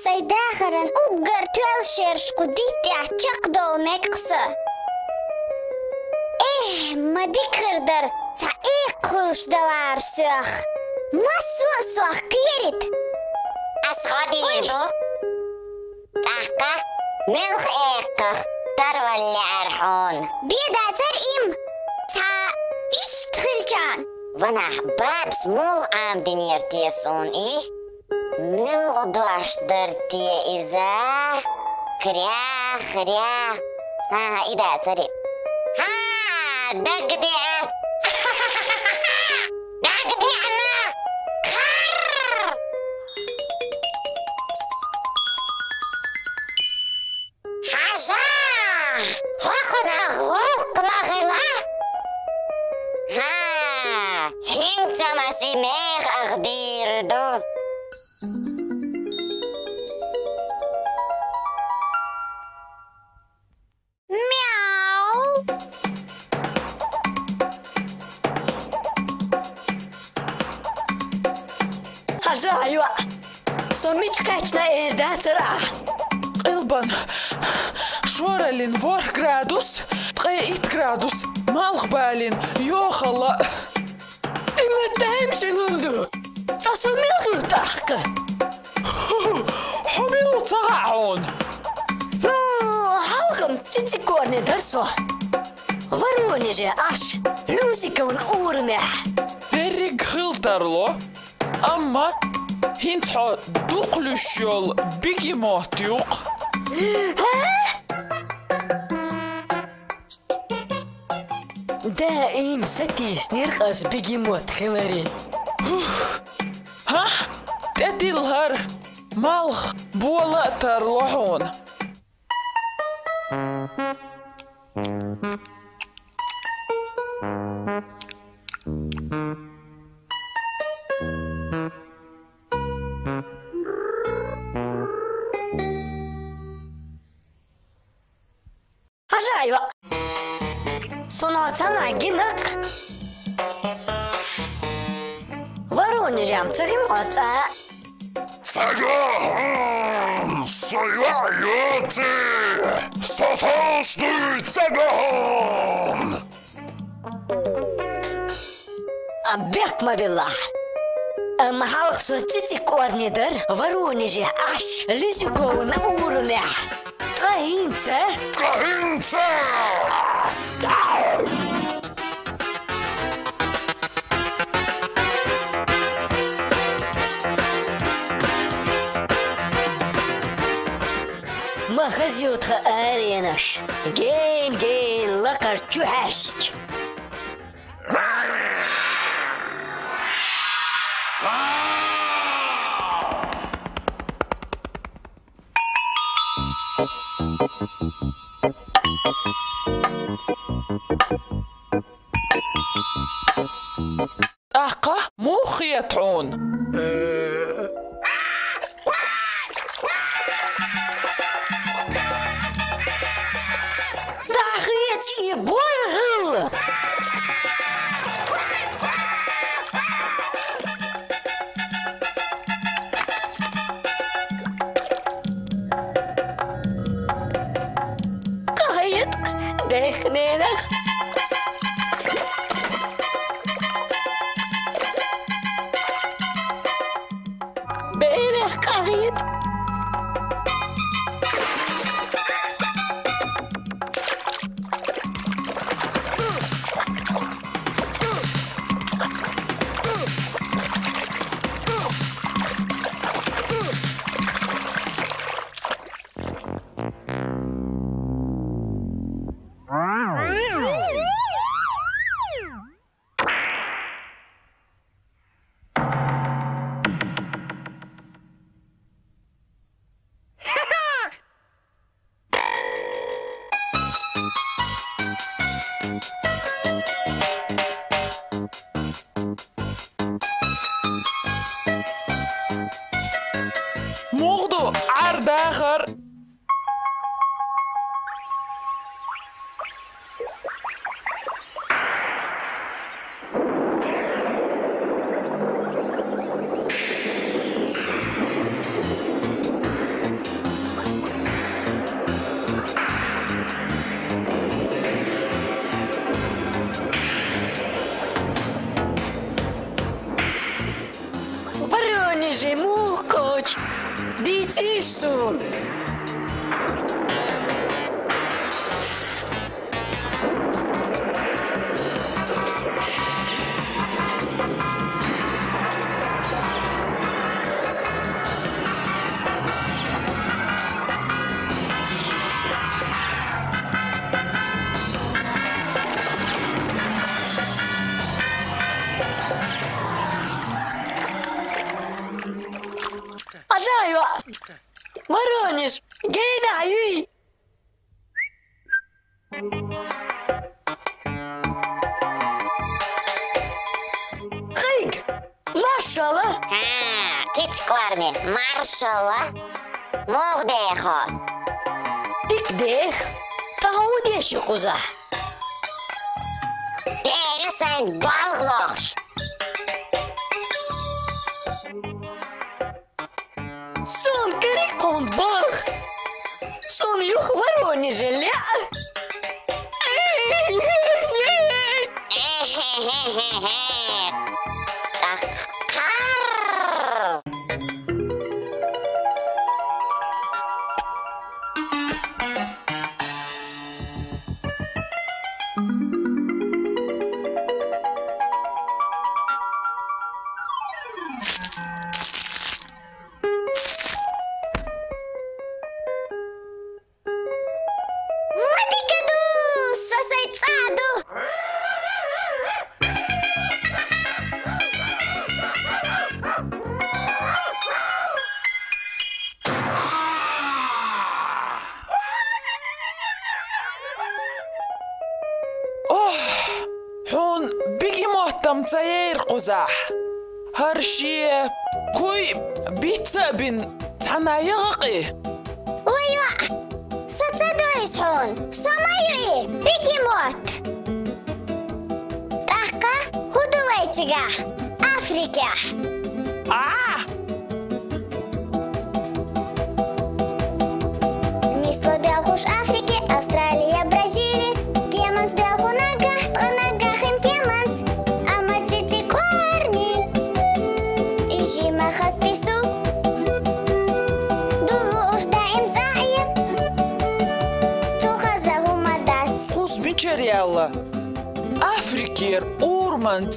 Saydaharan uggar twelshers quditi achaqdol meqsa. Madikırdar ta iqulsh dalar suaq. Masu suaq qirit. Asqadidu. Tahqa milq eqqa tarvalli arxon. Bida tar im ta ishtkhilchan. Vanah babs mul amdin yertiyasun Милдуаштар тие иза хря. Ида цари. Дагди. Дагди она. Хажа. Хокна хок махла. Хинца масимех агдирду. أيوة سميت كاتنا إيدا ترى قلبان شورالين 4 جرادوس 8 جرادوس مالغ بالين يوخلا إما تهمش نولدو أسمي غلطاك حميلو تغعون حالكم تتكورني درسو وروني جي أش لوسيكون أورمح دريق خلطرلو أما هنتحو دوقلوشيول بيجي موتيوق دائم ستيس نرقص بيجي موت خلاري ها تأتي الهر مالخ بولا ترلوحون أيوة صنعتنا جنك وروني جام تغيمات Цагаан соёоти саташты цагаан أبيك ما بالله أما حالك سوتيتي كورنيدر وروني جي أش ليسيكون أورمح طهينتا ما خزيوت خارينش جين لقر تحشت أحقا موخي يتعون داخيت إبوارهل قايد داخنينك بينك قايد Цишсун. Ajaywa. Воронеж, гейна юй. Хейк, машалла. Тицкварни, маршала. Мухдехо. Тикдех. Таудеш юкуза. Дересен балглохш. Сон карикон бах. Сон юх Воронеже ля. Madikadu, sasaytsadu. حون بيجي مهتم تاير قزح هرشي كوي بيتسا بين تانا يغقي ويوا, satsadu ishun. Somayui, bigimot. Tahka, huduwaitiga. Afrika. Мисло делхуш Африки, Австралия, Бразилия. Кеманс делху нагах, нагахин кеманс. Аматити корни. Ижима хаспису. Дулу уж даим цаим. Тухазаху мадат. خوز ميشريالا أفريكير أورمانت